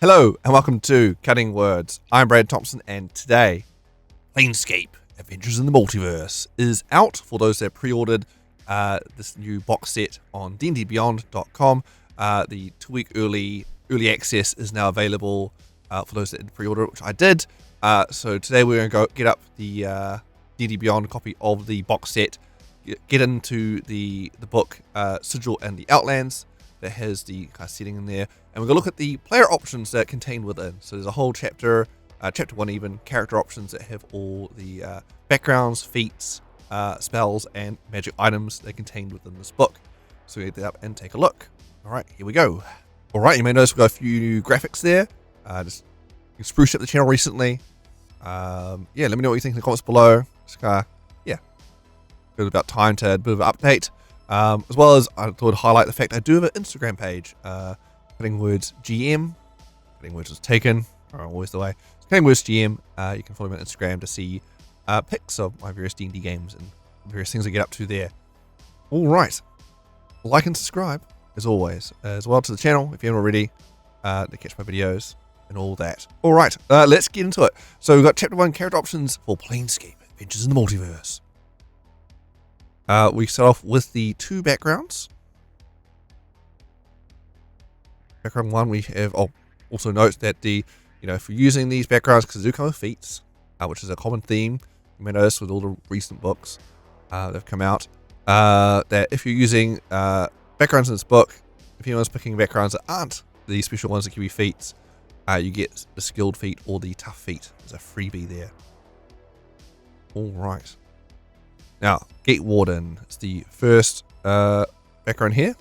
Hello and welcome to Cutting Words. I'm Brad Thompson, and today Planescape Adventures in the Multiverse is out for those that pre-ordered this new box set on DnDBeyond.com. The 2-week early access is now available for those that did pre-order, which I did. So today we're going to go get up the DnDBeyond copy of the box set, get into the book Sigil and the Outlands that has the kind of setting in there, and we're going to look at the player options that are contained within. So there's a whole chapter, chapter 1 even, character options that have all the backgrounds, feats, spells, and magic items that are contained within this book. So we get that up and take a look. Alright, here we go. Alright, you may notice we've got a few new graphics there. Just spruced up the channel recently. Yeah, let me know what you think in the comments below. Just yeah, a bit about time to a bit of an update. As well as I thought I'd highlight the fact I do have an Instagram page, Cutting Words GM. Cutting Words was taken, always the way. Cutting Words GM. You can follow me on Instagram to see pics of my various D&D games and various things I get up to there. All right, like and subscribe as always, as well to the channel if you haven't already, to catch my videos and all that. All right, let's get into it. So we've got chapter 1 character options for Planescape Adventures in the Multiverse. We start off with the 2 backgrounds. Background 1, we have, also note that if you're using these backgrounds, because they do come with feats, which is a common theme, you may notice with all the recent books that have come out, that if you're using backgrounds in this book, if anyone's picking backgrounds that aren't the special ones that give you feats, you get the skilled feat or the tough feat. There's a freebie there. Alright. Now, Gate Warden is the first background here.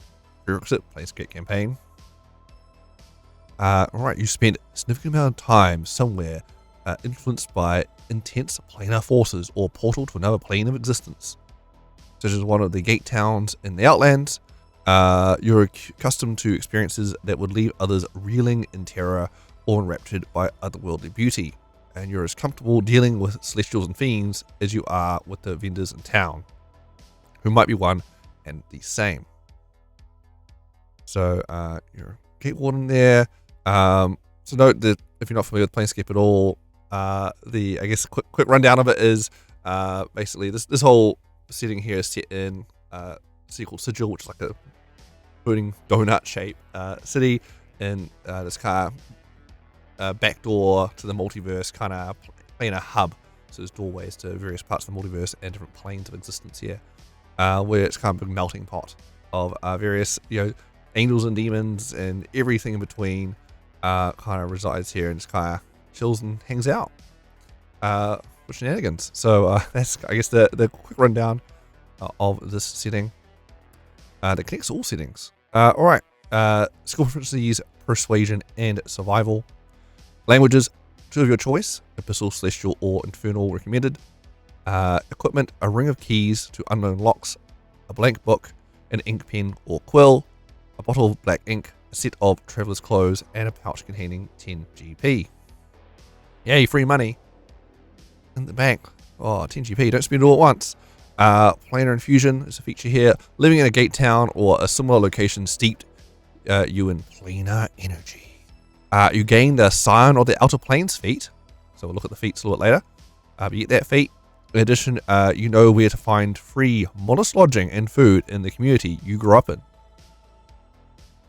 Prerequisite, Planescape campaign. Alright, you spend a significant amount of time somewhere influenced by intense planar forces or portal to another plane of existence. Such as one of the gate towns in the Outlands, you're accustomed to experiences that would leave others reeling in terror or enraptured by otherworldly beauty. And you're as comfortable dealing with celestials and fiends as you are with the vendors in town, who might be one and the same. So you're Gate Warden there. So note that if you're not familiar with Planescape at all, I guess quick rundown of it is basically this whole setting here is set in a city called Sigil, which is like a burning donut shape city in this kind of backdoor to the multiverse, kind of planar hub. So there's doorways to various parts of the multiverse and different planes of existence here, where it's kind of a melting pot of various angels and demons and everything in between kind of resides here and just kind of chills and hangs out for shenanigans. So that's, I guess, the quick rundown of this setting that connects all settings. Alright, skill proficiencies, persuasion and survival. Languages, 2 of your choice, Abyssal, Celestial, or Infernal recommended. Equipment, a ring of keys to unknown locks, a blank book, an ink pen or quill, a bottle of black ink, a set of traveler's clothes, and a pouch containing 10 GP. Yay, free money in the bank. Oh, 10 GP, don't spend it all at once. Planar infusion is a feature here. Living in a gate town or a similar location steeped you in planar energy. You gain the Scion of the Outer Planes feat, so we'll look at the feats a little bit later. You get that feat. In addition, you know where to find free, modest lodging and food in the community you grew up in.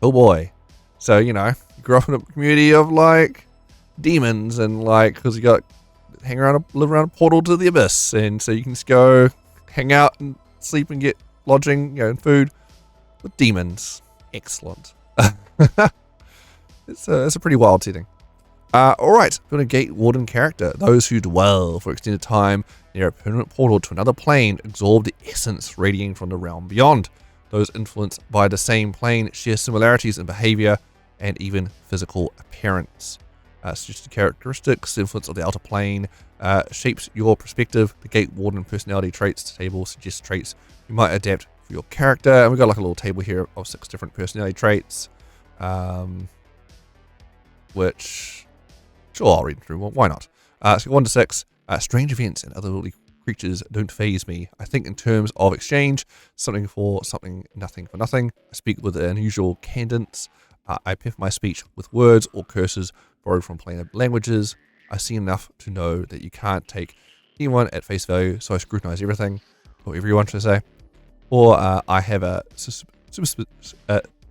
Oh boy. So, you grew up in a community of, demons and, because you live around a portal to the abyss, and so you can just go hang out and sleep and get lodging, and food with demons. Excellent. It's a pretty wild setting. Alright, we've got a Gate Warden character. Those who dwell for extended time near a permanent portal to another plane absorb the essence radiating from the realm beyond. Those influenced by the same plane share similarities in behavior and even physical appearance. Suggested characteristics, influence of the outer plane shapes your perspective. The Gate Warden personality traits table suggests traits you might adapt for your character. And we've got a little table here of 6 different personality traits. Which, sure, I'll read through. Well, why not? So 1 to 6. Strange events and otherworldly creatures don't faze me. I think in terms of exchange, something for something, nothing for nothing. I speak with an unusual cadence. I piff my speech with words or curses borrowed from planar languages. I see enough to know that you can't take anyone at face value, so I scrutinize everything, or everyone should I say. Or I have a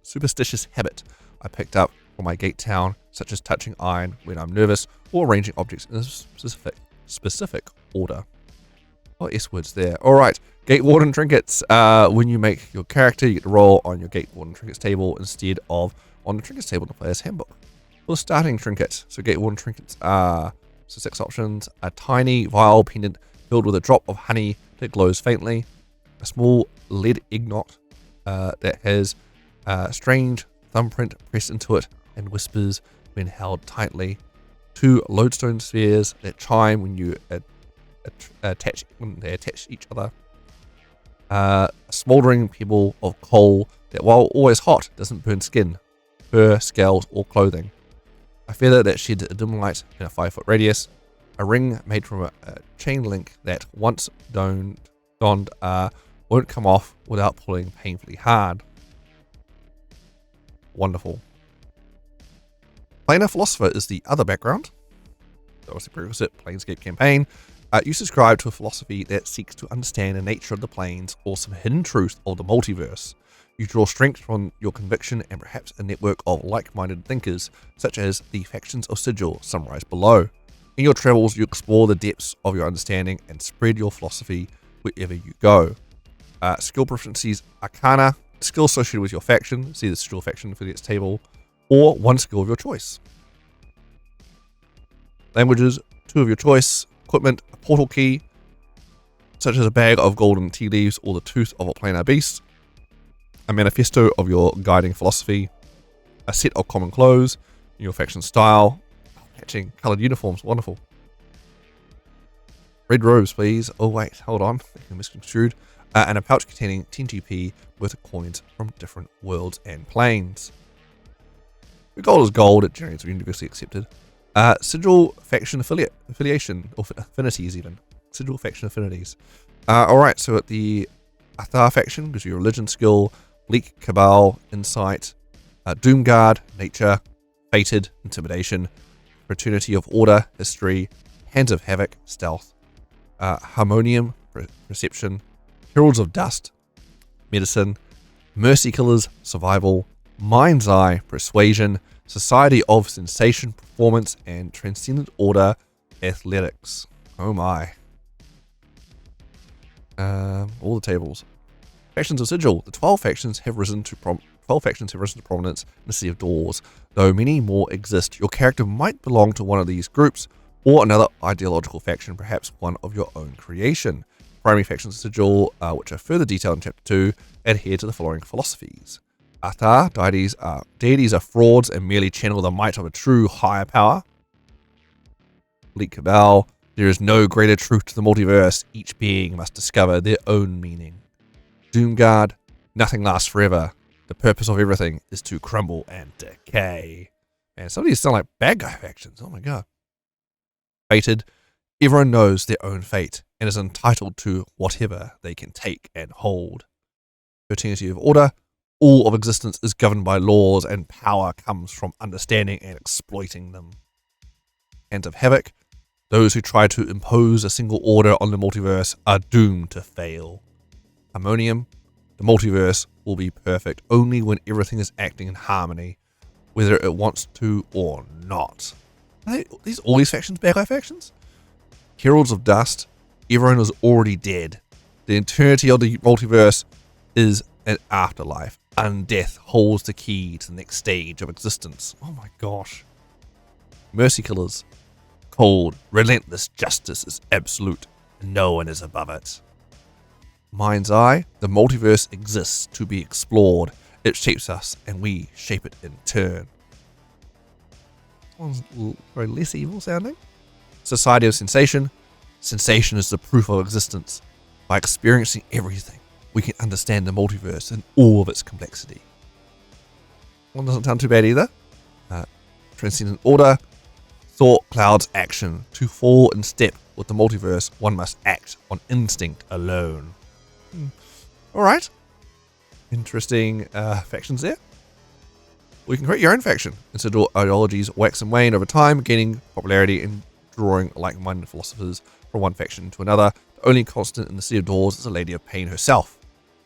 superstitious habit I picked up from my gate town, such as touching iron when I'm nervous, or arranging objects in a specific order. Oh, S words there. Alright, Gate Warden trinkets. When you make your character, you get to roll on your Gate Warden trinkets table instead of on the trinkets table in the player's handbook. For the starting trinket, so Gate Warden trinkets are 6 options: a tiny vial pendant filled with a drop of honey that glows faintly, a small lead ignot that has a strange thumbprint pressed into it and whispers when held tightly, 2 lodestone spheres that chime when you attach each other, a smouldering pebble of coal that, while always hot, doesn't burn skin, fur, scales, or clothing, a feather that sheds a dim light in a 5-foot radius, a ring made from a chain link that, once donned, won't come off without pulling painfully hard. Wonderful. Planar Philosopher is the other background. That was the prerequisite Planescape campaign. You subscribe to a philosophy that seeks to understand the nature of the planes or some hidden truth of the multiverse. You draw strength from your conviction and perhaps a network of like-minded thinkers, such as the factions of Sigil summarized below. In your travels, you explore the depths of your understanding and spread your philosophy wherever you go. Skill preferences: Arcana, skill associated with your faction, see the Sigil faction affiliates table, or one skill of your choice. Languages, 2 of your choice. Equipment: a portal key, such as a bag of golden tea leaves or the tooth of a planar beast. A manifesto of your guiding philosophy. A set of common clothes, your faction style. Matching coloured uniforms, wonderful. Red robes, please. Oh wait, hold on, I'm misconstrued. And a pouch containing 10 GP worth of coins from different worlds and planes. Gold is gold, it generates universally accepted. Sigil faction affiliation, or affinities even. Sigil faction affinities. Alright, so at the Athar faction gives you a religion skill, Bleak Cabal, Insight, Doomguard, Nature, Fated, Intimidation, Fraternity of Order, History, Hands of Havoc, Stealth, Harmonium, Perception, Heralds of Dust, Medicine, Mercy Killers, Survival, Mind's Eye, Persuasion, Society of Sensation, Performance, and Transcendent Order, Athletics. Oh my. All the tables. Factions of Sigil. The 12 factions have risen to prominence in the Sea of Doors. Though many more exist, your character might belong to one of these groups, or another ideological faction, perhaps one of your own creation. Primary factions of Sigil, which are further detailed in Chapter 2, adhere to the following philosophies. Athar, deities are frauds and merely channel the might of a true higher power. Bleak Cabal, there is no greater truth to the multiverse, each being must discover their own meaning. Doomguard, nothing lasts forever, the purpose of everything is to crumble and decay. Man, some of these sound like bad guy factions, oh my god. Fated, everyone knows their own fate and is entitled to whatever they can take and hold. Fraternity of Order, all of existence is governed by laws and power comes from understanding and exploiting them. Hands of Havoc, those who try to impose a single order on the multiverse are doomed to fail. Harmonium, the multiverse will be perfect only when everything is acting in harmony, whether it wants to or not. Are all these factions bad guy factions? Heralds of Dust, everyone is already dead. The eternity of the multiverse is an afterlife. Undeath holds the key to the next stage of existence. Oh my gosh. Mercy Killers. Cold, relentless justice is absolute, and no one is above it. Mind's Eye. The multiverse exists to be explored. It shapes us, and we shape it in turn. One's very less evil sounding. Society of Sensation. Sensation is the proof of existence. By experiencing everything, we can understand the multiverse and all of its complexity. One doesn't sound too bad either. Transcendent Order. Thought clouds action. To fall in step with the multiverse, one must act on instinct alone. Alright. Interesting factions there. Or you can create your own faction. Instead, ideologies wax and wane over time, gaining popularity and drawing like-minded philosophers from one faction to another. The only constant in the Sea of Doors is a Lady of Pain herself.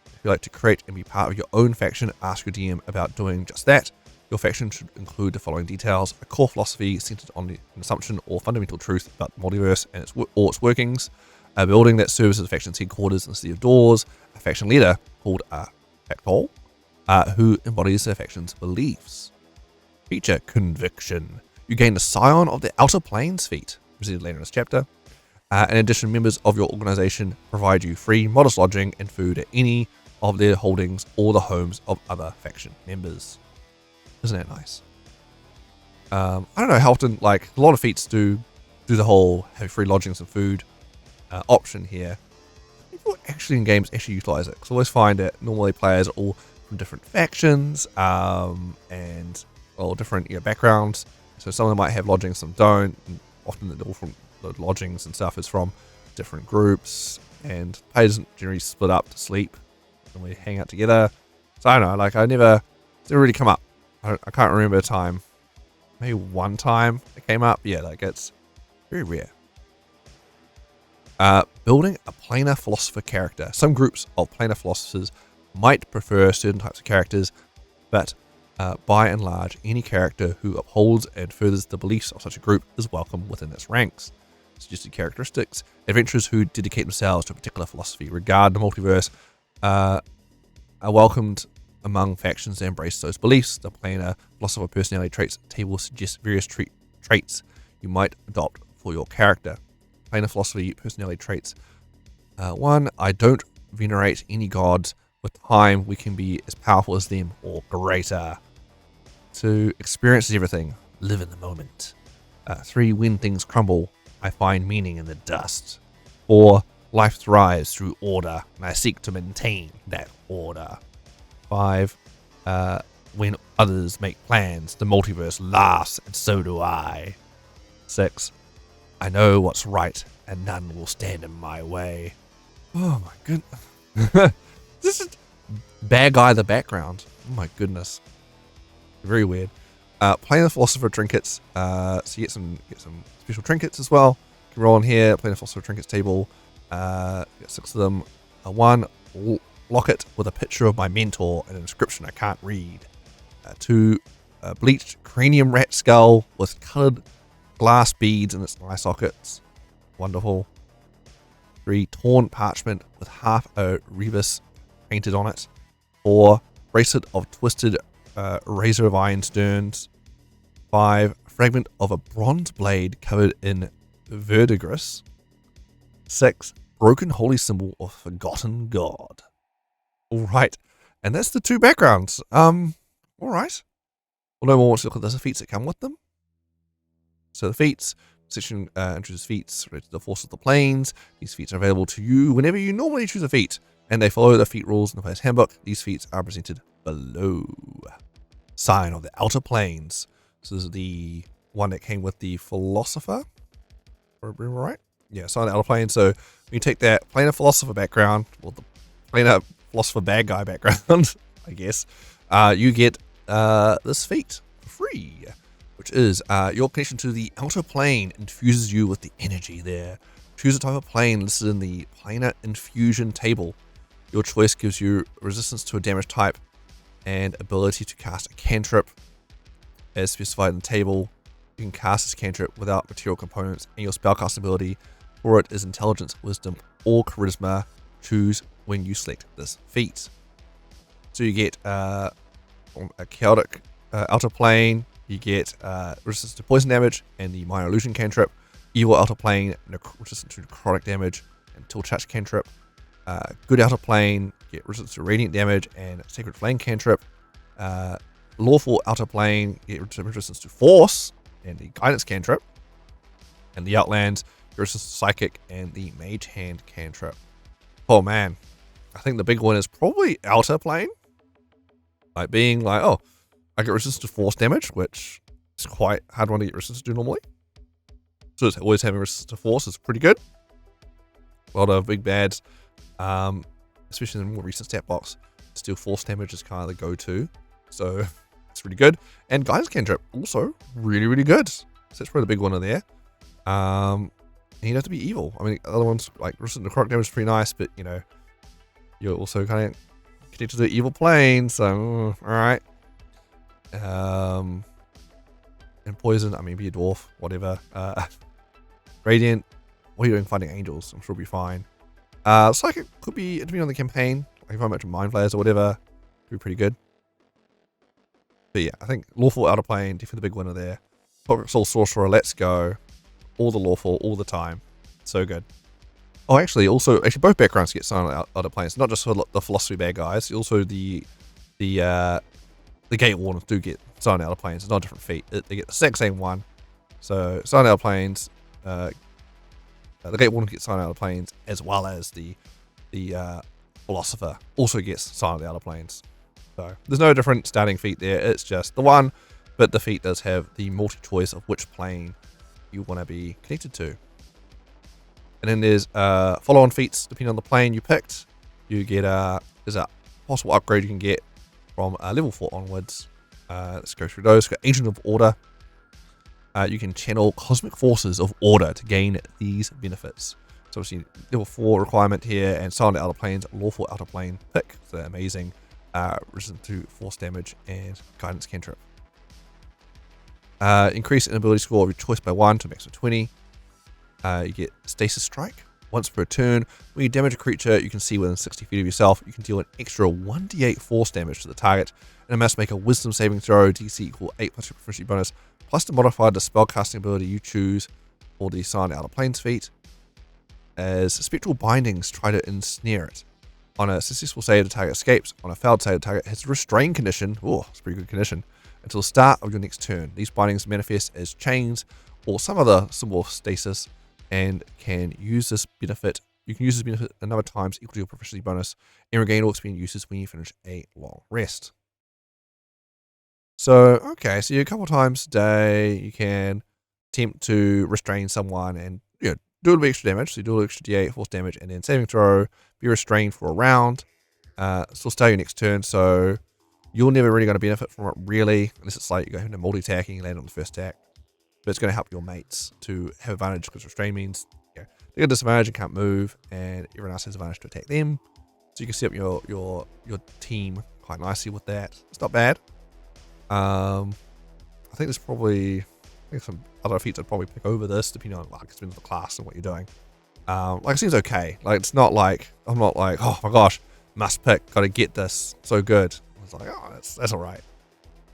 If you like to create and be part of your own faction, ask your DM about doing just that. Your faction should include the following details: a core philosophy centered on an assumption or fundamental truth about the multiverse and all its workings, a building that serves as the faction's headquarters in the City of Doors, a faction leader called a Factol, who embodies their faction's beliefs. Feature: Conviction. You gain the Scion of the Outer Planes feat, presented later in this chapter. In addition, members of your organization provide you free, modest lodging and food at any of their holdings or the homes of other faction members. Isn't that nice? I don't know how often, like, a lot of feats do the whole have free lodgings and food option here. People actually in games actually utilize it, because I always find that normally players are all from different factions and all different backgrounds. So some of them might have lodgings, some don't. And often they're all from the lodgings and stuff is from different groups, and players generally split up to sleep and we hang out together. So I don't know, like it's never really come up. I can't remember a time. Maybe one time it came up. Yeah, like it's very rare. Building a Planar Philosopher character. Some groups of Planar Philosophers might prefer certain types of characters, but by and large, any character who upholds and furthers the beliefs of such a group is welcome within its ranks. Suggested characteristics: adventurers who dedicate themselves to a particular philosophy, regard the multiverse, are welcomed among factions that embrace those beliefs. The Planar Philosopher personality traits table suggests various traits you might adopt for your character. Planar Philosophy personality traits. 1. I don't venerate any gods. With time, we can be as powerful as them or greater. 2. Experience everything. Live in the moment. 3. When things crumble, I find meaning in the dust. 4. Life thrives through order, and I seek to maintain that order. 5. When others make plans, the multiverse laughs, and so do I. 6. I know what's right, and none will stand in my way. Oh my goodness. This is bad guy in the background. Oh my goodness. Very weird. Planar Philosopher trinkets. So you get some special trinkets as well. You can roll in here. Planar Philosopher trinkets table. You got 6 of them. 1. Locket with a picture of my mentor and an inscription I can't read. 2. Bleached cranium rat skull with coloured glass beads in its eye sockets. Wonderful. 3. Torn parchment with half a rebus painted on it. 4. Bracelet of twisted razor of iron sterns. 5. Fragment of a bronze blade covered in verdigris. 6. Broken holy symbol of forgotten god. Alright, and that's the 2 backgrounds. Alright. Well, no more wants to look at the feats that come with them. So the feats section introduces feats related to the force of the planes. These feats are available to you whenever you normally choose a feat, and they follow the feat rules in the player's handbook. These feats are presented below. Sign of the Outer Planes. So this is the one that came with the Philosopher. Right? Yeah, Sign of the Outer Planes. So when you take that Planar Philosopher background, well, the Planar Philosopher bad guy background, I guess, you get this feat for free, which is your connection to the outer plane infuses you with the energy there. Choose a type of plane listed in the Planar Infusion table. Your choice gives you resistance to a damage type and ability to cast a cantrip as specified in the table. You can cast this cantrip without material components, and your spellcast ability for it is Intelligence, Wisdom, or Charisma. Choose when you select this feat. So you get a chaotic outer plane, you get resistance to poison damage and the minor illusion cantrip, evil outer plane, resistance to necrotic damage and tilt touch cantrip, good outer plane, get resistance to radiant damage and sacred flame cantrip, lawful outer plane, get resistance to force and the guidance cantrip, and the outlands, get resistance to psychic and the mage hand cantrip. Oh man, I think the big one is probably outer plane. Like being like, oh, I get resistance to force damage, which is quite hard one to get resistance to normally. So it's always having resistance to force is pretty good. A lot of big bads, especially in the more recent stat box, still force damage is kind of the go-to. So It's really good. And Guidance Cantrip, also really, really good. So that's probably the big one in there. And you have to be evil. I mean, other ones like resistant necrotic damage is pretty nice, but you know, you're also kind of connected to the evil plane, so alright. And poison, I mean, be a dwarf, whatever. Radiant, what are you doing fighting angels? I'm sure it'll be fine. Psychic could be, depending on the campaign, like if I'm much mind flayers or whatever, could be pretty good. But yeah, I think lawful outer plane, definitely the big winner there. Cosmic Soul Sorcerer, let's go. All the lawful, all the time. So good. Oh, actually, both backgrounds get silent outer planes. Not just for the philosophy bad guys. Also, the Gate Wardens do get silent outer planes. It's not a different feat. They get the exact same one. So silent outer planes. The Gate Warden gets silent outer planes, as well as the Philosopher also gets silent outer planes. So there's no different starting feat there. It's just the one, but the feat does have the multi-choice of which plane you want to be connected to. And then there's follow-on feats depending on the plane you picked. You get there's a possible upgrade you can get from level 4 onwards. Let's go through those. Got Agent of Order. You can channel Cosmic Forces of Order to gain these benefits. So obviously level 4 requirement here, and Silent Outer Planes, Lawful Outer Plane pick. So amazing. Resistant to force damage and Guidance Cantrip. Increase an ability score of your choice by 1 to a max of 20. You get Stasis Strike. Once per turn, when you damage a creature you can see within 60 feet of yourself, you can deal an extra 1d8 force damage to the target, and it must make a Wisdom saving throw, DC equal 8 plus your proficiency bonus, plus the modifier to spellcasting ability you choose for the Silent Outer Planes feat. As Spectral Bindings try to ensnare it. On a successful save, the target escapes. On a failed save, the target has a restrain condition. Oh, it's a pretty good condition. Until the start of your next turn. These bindings manifest as chains or some other symbol of stasis, and can use this benefit. You can use this benefit a number of times equal to your proficiency bonus, and regain all experience uses when you finish a long rest. So, okay, so a couple times a day you can attempt to restrain someone and do a little bit extra damage. So you do a little extra d8 force damage, and then saving throw, be restrained for a round. Still stay your next turn, so you're never really going to benefit from it really, unless it's like you're going to multi-attacking and land on the first attack. But it's going to help your mates to have advantage, because restrain means they get disadvantage and can't move, and everyone else has advantage to attack them. So you can set up your team quite nicely with that. It's not bad. I think there's probably some other feats I'd probably pick over this, depending on like the class and what you're doing. Like it seems okay. Like it's not like I'm not like, oh my gosh, must pick, got to get this, so good. It's like, oh, that's all right,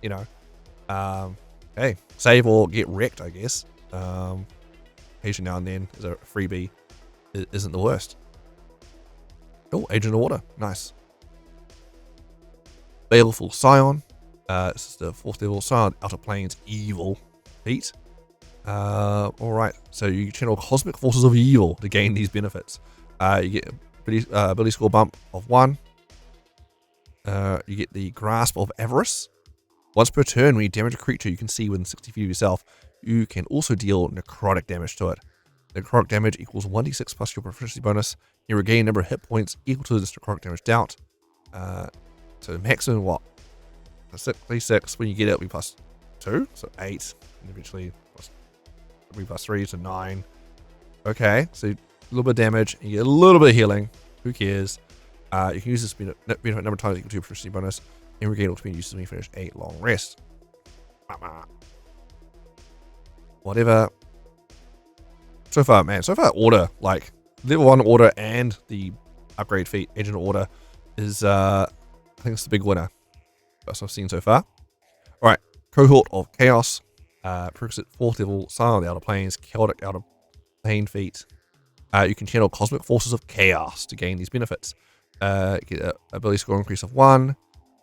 you know. Hey, save or get wrecked, I guess. Occasionally now and then is a freebie. It isn't the worst. Oh, Agent of Order, nice. Baleful Scion. This is the 4th level Scion Outer Planes Evil feat. Alright, so you channel Cosmic Forces of Evil to gain these benefits. You get ability score bump of 1. You get the Grasp of Avarice. Once per turn, when you damage a creature you can see within 60 feet of yourself, you can also deal necrotic damage to it. Necrotic damage equals 1d6 plus your proficiency bonus. You regain a number of hit points equal to this necrotic damage dealt. So maximum what? 6d6. When you get it, we plus 2, so 8. And eventually plus 3 to 9. Okay, so a little bit of damage, and you get a little bit of healing. Who cares? You can use this benefit a number of times equal to your proficiency bonus, and regain all experience uses when you finish a long rest. Whatever. So far, man, order, like level 1 order and the upgrade feat, Agent of Order, is I think it's the big winner. That's what I've seen so far. Alright, Cohort of Chaos. Prerequisite 4th level, Silent Outer Planes, Chaotic Outer Plane feat. You can channel Cosmic Forces of Chaos to gain these benefits. Get an ability score increase of 1.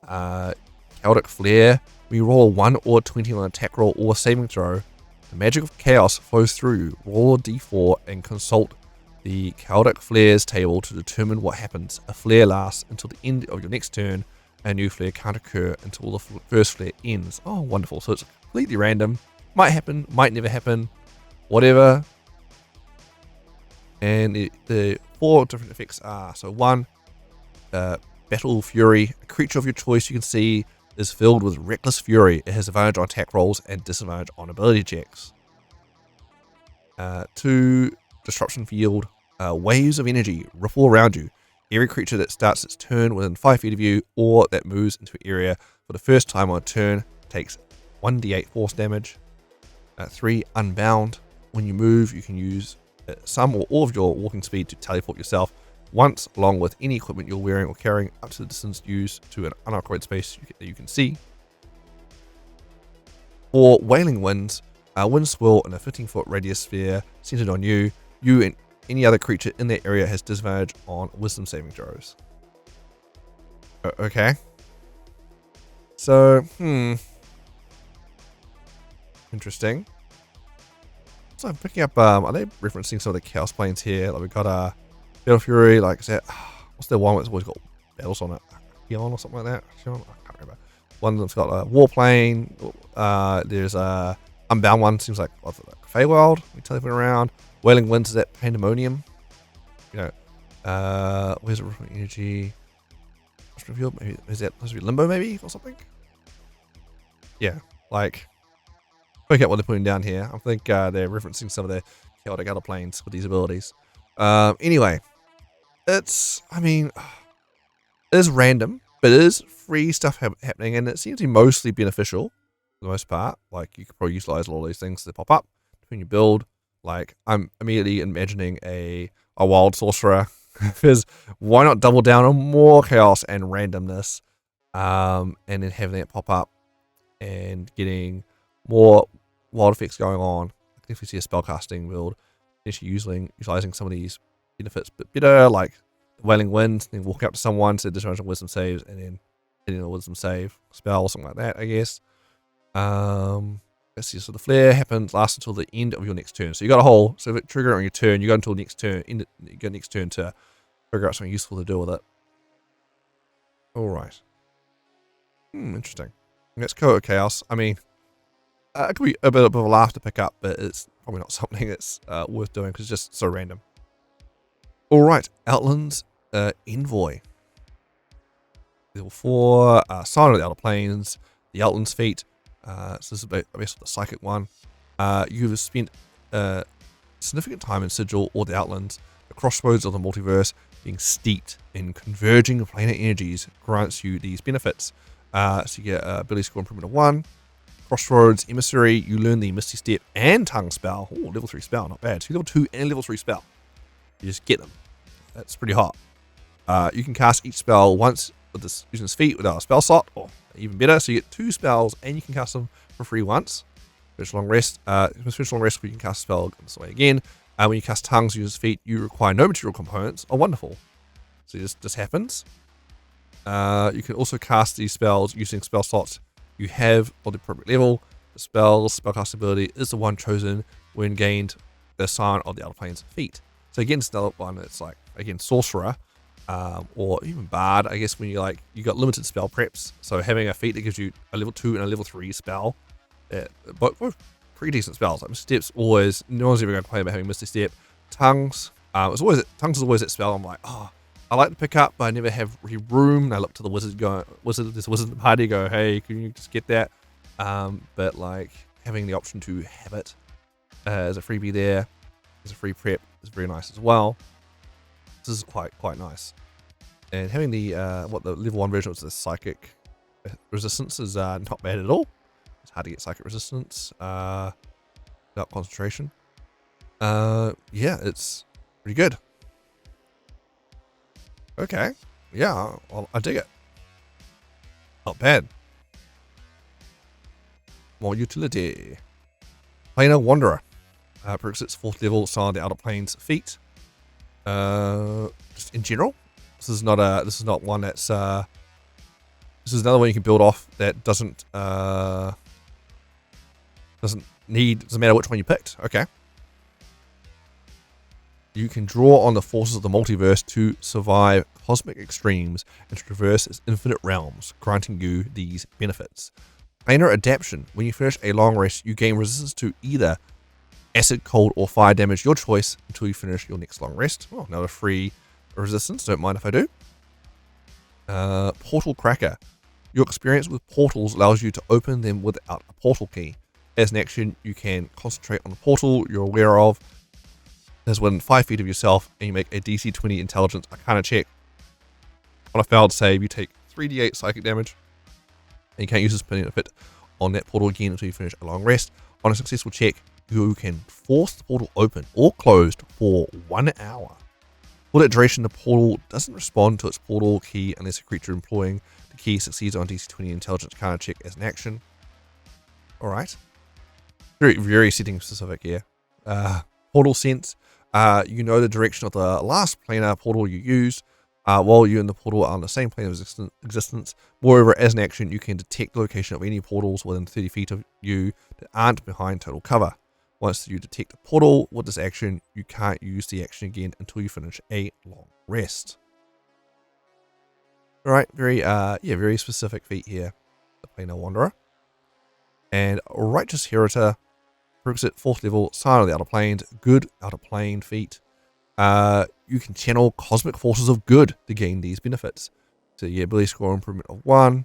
Chaotic Flare. When you roll a 1 or 20 on an attack roll or saving throw, the magic of chaos flows through you. Roll a d4 and consult the Chaotic Flares table to determine what happens. A flare lasts until the end of your next turn. A new flare can't occur until the first flare ends. Oh, wonderful. So it's completely random. Might happen, might never happen. Whatever. And the 4 different effects are, so 1, Battle Fury. A creature of your choice you can see is filled with reckless fury. It has advantage on attack rolls and disadvantage on ability checks. 2 disruption field. Waves of energy ripple around you. Every creature that starts its turn within 5 feet of you or that moves into an area for the first time on a turn takes 1d8 force damage. 3 unbound. When you move, you can use some or all of your walking speed to teleport yourself once, along with any equipment you're wearing or carrying, up to the distance used to an unoccupied space that you can see. 4 wailing winds. Winds swirl in a 15-foot radius sphere centered on you. You and any other creature in that area has disadvantage on wisdom saving throws. Okay. So, interesting. So I'm picking up, are they referencing some of the Chaos Planes here? Like we've got Battle Fury, like is that, what's the one that's always got battles on it? Eon or something like that? I can't remember. One that's got a Warplane. There's a Unbound one, seems like, what's it, like Feywild? We teleport around. Wailing Winds is that Pandemonium. You know, where's the Ripple Energy? Maybe is that supposed to be Limbo maybe or something? Yeah, like work out what they're putting down here. I think they're referencing some of the chaotic other planes with these abilities. Anyway, it's, I mean, it is random, but it is free stuff happening, and it seems to be mostly beneficial for the most part. Like you could probably utilize a lot of these things that pop up when you build. Like I'm immediately imagining a wild sorcerer, because why not double down on more chaos and randomness, and then having it pop up and getting more wild effects going on. I can definitely see a spellcasting build potentially utilizing some of these benefits a bit better, like the Wailing Wind, then walk up to someone to disadvantage on wisdom saves, and then hitting a wisdom save spell, something like that, I guess. Let's see, so the flare lasts until the end of your next turn. So you got a whole, so if it trigger on your turn, you go until next turn, you go next turn to figure out something useful to do with it. Alright. Interesting. Let's go with Chaos. I mean, it could be a bit of a laugh to pick up, but it's probably not something that's worth doing because it's just so random. Alright, Outlands Envoy. Level 4, Sign of the Outer Planes, the Outlands feat. So this is basically the psychic one. You've spent significant time in Sigil or the Outlands. The crossroads of the multiverse, being steeped in converging planar energies, grants you these benefits. So you get ability score improvement of 1. Crossroads Emissary, you learn the Misty Step and Tongue spell. Oh, level 3 spell, not bad. So level 2 and level 3 spell. You just get them. That's pretty hot. You can cast each spell once with this using this feat without a spell slot, or even better, so you get 2 spells and you can cast them for free once. Finish long rest. Finish long rest, where you can cast a spell this way again. When you cast tongues using this feat, you require no material components. Oh, wonderful. So this happens. You can also cast these spells using spell slots you have on the appropriate level. The spellcast ability is the one chosen when gained the Sign of the Outer Planes feat. So again, it's another one that's like, again, Sorcerer, or even Bard, I guess, when you got limited spell preps. So having a feat that gives you a level 2 and a level 3 spell, both pretty decent spells. Like Misty Step's always, no one's ever going to complain about having Misty Step. Tongues, Tongues is always that spell. I'm like, oh, I like to pick up, but I never have room. And I look to the wizard, this wizard in the party, go, hey, can you just get that? But like having the option to have it as a freebie there, as a free prep, is very nice as well. This is quite nice. And having the the level 1 version was the psychic resistance is not bad at all. It's hard to get psychic resistance without concentration. Yeah, it's pretty good. Okay, yeah, I dig it. Not bad. More utility. Planar Wanderer. Perks its 4th level Sign of the Outer Planes feat. Just in general, this is not one that's this is another one you can build off that doesn't matter which one you picked. Okay. You can draw on the forces of the multiverse to survive cosmic extremes and to traverse its infinite realms, granting you these benefits. Planar Adaptation. When you finish a long rest, you gain resistance to either acid, cold, or fire damage, your choice, until you finish your next long rest. Oh, another free resistance, don't mind if I do. Portal Cracker. Your experience with portals allows you to open them without a portal key. As an action, you can concentrate on the portal you're aware of that's within 5 feet of yourself, and you make a DC 20 Intelligence Arcana check. On a failed save, you take 3d8 psychic damage, and you can't use this benefit on that portal again until you finish a long rest. On a successful check, you can force the portal open or closed for 1 hour. For that duration, the portal doesn't respond to its portal key unless a creature employing the key succeeds on DC 20 Intelligence Arcana check as an action. Alright. Very, very setting specific here. Portal sense. You know the direction of the last planar portal you used while you and the portal are on the same plane of existence. Moreover, as an action, you can detect the location of any portals within 30 feet of you that aren't behind total cover. Once you detect a portal with this action, you can't use the action again until you finish a long rest. Alright, very specific feat here. The Planar Wanderer. And Righteous Heritor. Prerequisite 4th level, Sign of the Outer Planes, good outer plane feat. You can channel cosmic forces of good to gain these benefits. So yeah, ability score improvement of 1.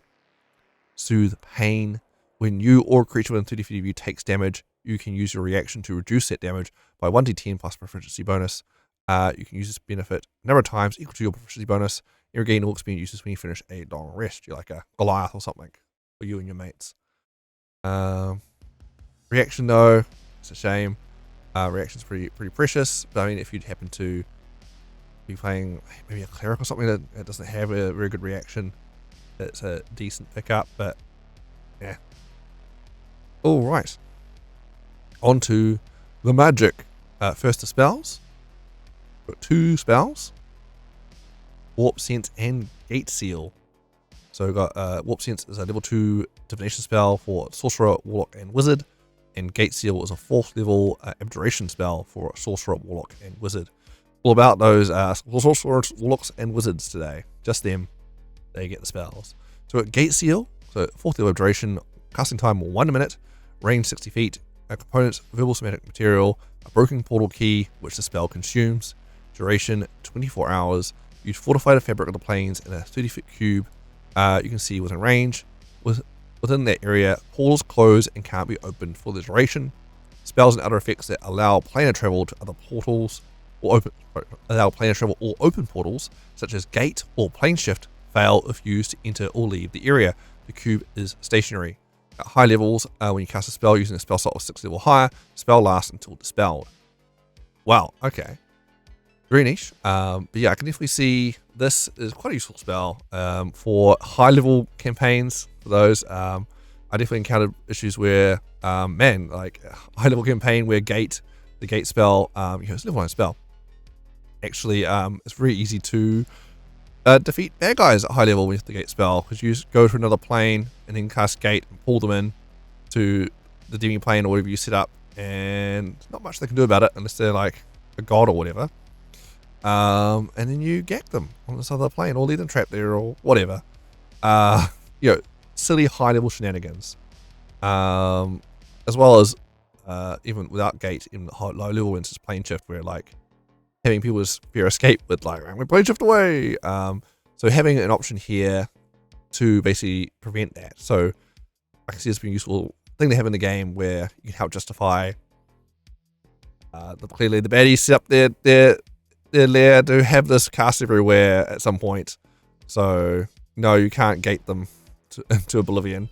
Soothe pain. When you or a creature within 30 feet of you takes damage, you can use your reaction to reduce that damage by 1d10 plus proficiency bonus. You can use this benefit a number of times equal to your proficiency bonus. You regain all experience uses when you finish a long rest. You're like a Goliath or something for you and your mates. Reaction though, it's a shame. Reaction's pretty precious, but I mean, if you'd happen to be playing maybe a cleric or something that doesn't have a very good reaction, it's a decent pickup. But yeah. All right. On to the magic. First the spells. Got 2 spells. Warp Sense and Gate Seal. So we've got Warp Sense is a level 2 divination spell for Sorcerer, Warlock, and Wizard. And Gate Seal is a 4th level abjuration spell for Sorcerer, Warlock, and Wizard. All about those Sorcerers, Warlocks, and Wizards today. Just them. They get the spells. So we've got Gate Seal. So 4th level abjuration. Casting time 1 minute. Range 60 feet. Components, verbal somatic material, a broken portal key, which the spell consumes. Duration, 24 hours. Use fortify the fabric of the planes in a 30-foot cube. You can see within range. Within that area, portals close and can't be opened for the duration. Spells and other effects that allow planar travel to other portals, or open portals, such as gate or plane shift, fail if used to enter or leave the area. The cube is stationary. At high levels, when you cast a spell using a spell slot of 6 level higher, the spell lasts until dispelled. Wow, okay. Very niche. But yeah, I can definitely see this is quite a useful spell for high level campaigns. For those, I definitely encountered issues where, like a high level campaign where the gate spell, it's a level 9 spell. Actually, it's very easy to defeat bad guys at high level with the gate spell, because you just go to another plane and then cast gate and pull them in to the DnDBeyond plane or whatever you set up, and not much they can do about it unless they're like a god or whatever. And then you gack them on this other plane or leave them trapped there or whatever. Silly high level shenanigans. As well as even without gate in low level when it's plane shift, where like having people just fear escape with like, I'm going to plane shift away. So having an option here to basically prevent that. So I can see it's been a useful thing to have in the game where you can help justify clearly the baddies set up their lair to have this cast everywhere at some point. So no, you can't gate them to oblivion.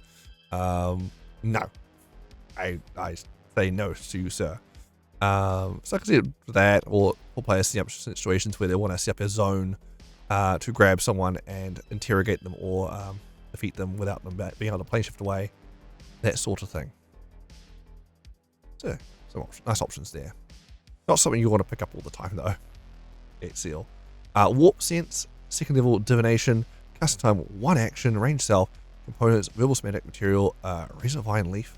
No. I say no to you, sir. So I can see that, or players set up situations where they want to set up a zone to grab someone and interrogate them or defeat them without them being able to plane shift away. That sort of thing. So, some nice options there. Not something you want to pick up all the time, though. Gate Seal. Warp Sense, 2nd level divination, casting time 1 action, range self, components, verbal somatic material, razor vine leaf.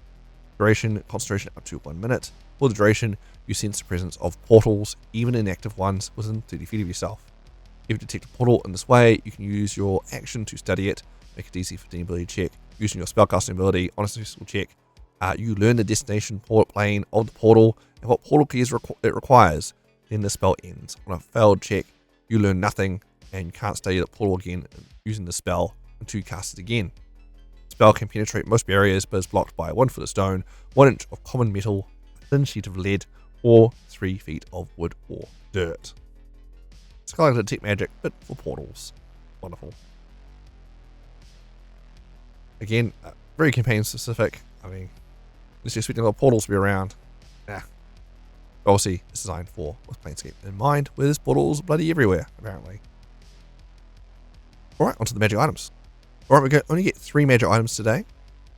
Duration, concentration up to 1 minute. For the duration, you sense the presence of portals, even inactive ones, within 30 feet of yourself. If you detect a portal in this way, you can use your action to study it, make a DC 15 ability check. Using your spellcasting ability on a successful check, you learn the destination port plane of the portal and what portal keys it requires. Then the spell ends. On a failed check, you learn nothing and you can't study the portal again using the spell until you cast it again. Spell can penetrate most barriers, but is blocked by 1 foot of stone, 1 inch of common metal, a thin sheet of lead, or 3 feet of wood or dirt. It's kind of like detect magic, but for portals. Wonderful. Again, very campaign specific. I mean, unless you're expecting a lot of portals to be around. Nah. Obviously, it's designed with Planescape in mind, where there's portals bloody everywhere, apparently. Alright, onto the magic items. Alright, we only get 3 magic items today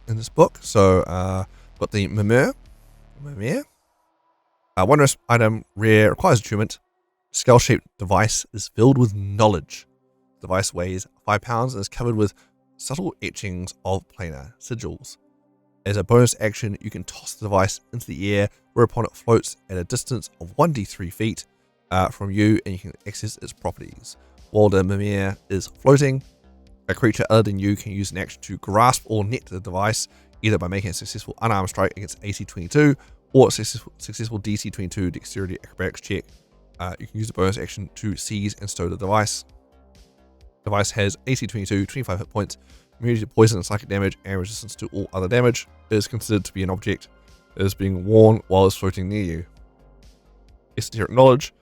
in this book. So, got the Mimir. One item, rare, requires attunement. Skull-shaped device is filled with knowledge. The device weighs 5 pounds and is covered with subtle etchings of planar sigils. As a bonus action, you can toss the device into the air, whereupon it floats at a distance of 1d3 feet from you, and you can access its properties. While the Mimir is floating, a creature other than you can use an action to grasp or net the device, either by making a successful unarmed strike against AC 22 or a successful DC 22 dexterity acrobatics check. You can use the bonus action to seize and stow the device. The device has AC 22, 25 hit points, immunity to poison and psychic damage, and resistance to all other damage. It is considered to be an object that is being worn while it's floating near you. Esoteric knowledge.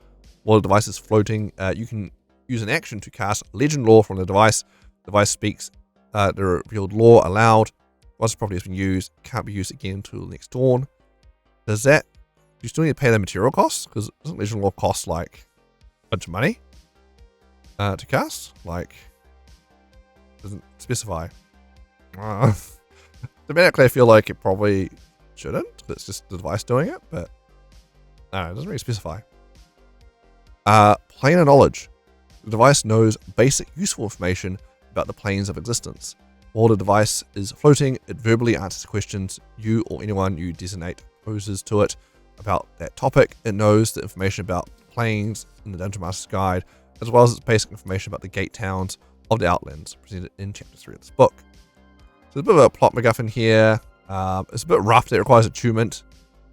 While the device is floating, you can use an action to cast legend lore from the device. The device speaks the revealed lore aloud. Once the property has been used, it can't be used again until the next dawn. Do you still need to pay the material costs? Because doesn't legend lore cost like a bunch of money to cast? Like, doesn't specify. Thematically, I feel like it probably shouldn't. It's just the device doing it, but no, it doesn't really specify. Planar knowledge. The device knows basic useful information about the planes of existence. While the device is floating, it verbally answers questions you or anyone you designate poses to it about that topic. It knows the information about planes in the Dungeon Master's Guide, as well as its basic information about the gate towns of the Outlands, presented in Chapter 3 of this book. So there's a bit of a plot MacGuffin here. It's a bit rough that it requires attunement,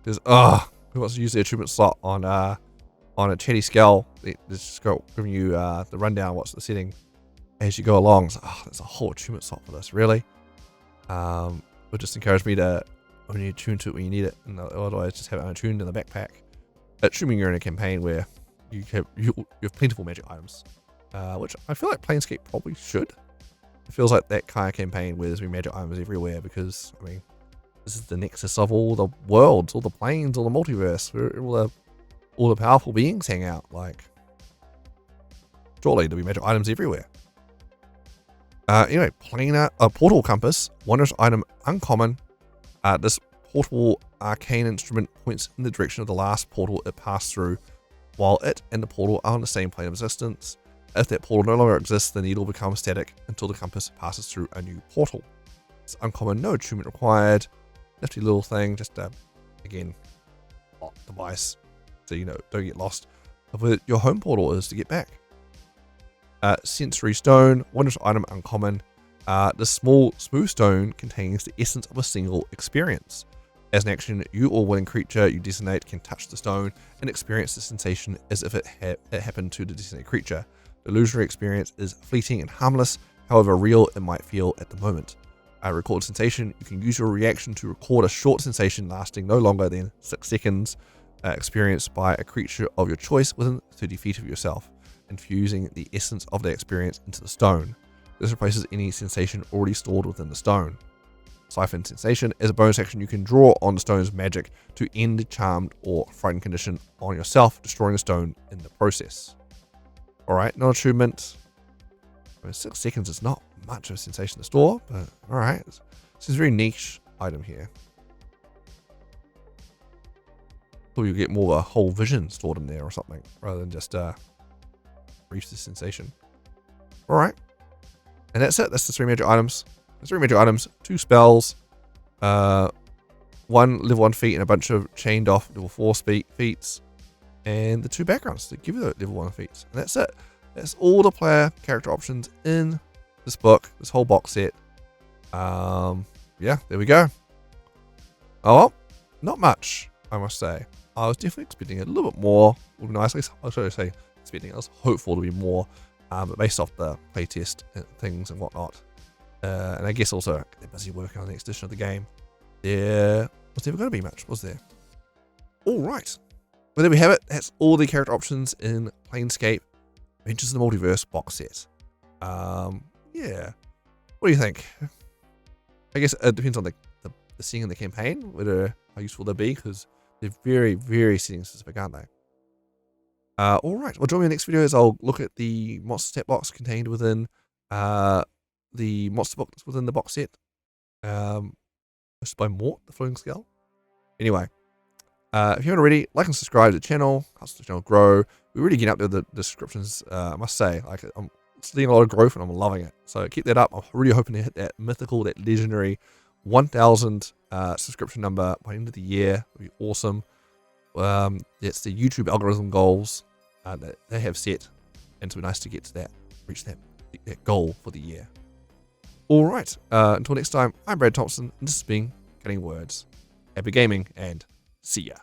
because who wants to use the attunement slot on a chatty skull? It's just giving you the rundown of what's the setting as you go along. So, there's a whole attunement slot for this, really. Would just encourage me to only attune to it when you need it, and otherwise just have it unattuned in the backpack. Assuming you're in a campaign where you have plentiful magic items, which I feel like Planescape probably should. It feels like that kind of campaign where there's been magic items everywhere, because I mean, this is the nexus of all the worlds, all the planes, all the multiverse, where all the powerful beings hang out. Like, surely there'll be magic items everywhere. Anyway, planar portal compass, wondrous item, uncommon. This portal arcane instrument points in the direction of the last portal it passed through, while it and the portal are on the same plane of existence. If that portal no longer exists, the needle becomes static until the compass passes through a new portal. It's uncommon, no attunement required. Nifty little thing, just again, device, so you know, don't get lost of where your home portal is to get back. Sensory stone, wondrous item, uncommon. The small smooth stone contains the essence of a single experience. As an action, you or willing creature you designate can touch the stone and experience the sensation as if it happened to the designated creature. The illusionary experience is fleeting and harmless, however real it might feel at the moment. Record sensation, you can use your reaction to record a short sensation lasting no longer than 6 seconds, experienced by a creature of your choice within 30 feet of yourself, infusing the essence of that experience into the stone. This replaces any sensation already stored within the stone. Siphon sensation, as a bonus action, you can draw on the stone's magic to end the charmed or frightened condition on yourself, destroying the stone in the process. Alright, no attunement. I mean, 6 seconds is not much of a sensation to store, but alright. This is a very niche item here. Thought you get more of a whole vision stored in there or something, rather than just brief the sensation. Alright. And that's it. That's the 3 major items. There's 3 major items, 2 spells, 1 level 1 feat and a bunch of chained off level 4 feats, and the 2 backgrounds to give you the level 1 feats. And that's it. That's all the player character options in this book, this whole box set. Yeah, there we go. Oh well, not much, I must say. I was definitely expecting a little bit more. Would be nice. I was trying to say expecting. I was hopeful to be more, but based off the playtest things and whatnot, And I guess also they're busy working on the next edition of the game. There was never going to be much, was there? All right. Well, there we have it. That's all the character options in Planescape Adventures in the Multiverse box set. Yeah. What do you think? I guess it depends on the setting in the campaign, whether how useful they'll be, because they're very, very setting specific, aren't they? All right. Well, join me in the next video as I'll look at the monster stat box contained within the monster book that's within the box set. Hosted by Mort, the Floating Skull. Anyway, if you haven't already, like and subscribe to the channel, helps the channel grow. We really get up there the descriptions, I must say. Like, I'm seeing a lot of growth and I'm loving it. So keep that up. I'm really hoping to hit that mythical, that legendary 1,000 subscription number by the end of the year. It'll be awesome. That's the YouTube algorithm goals that they have set, and it'll be nice to get to that, reach that goal for the year. All right. Until next time, I'm Brad Thompson, and this has been Cutting Words. Happy gaming, and see ya.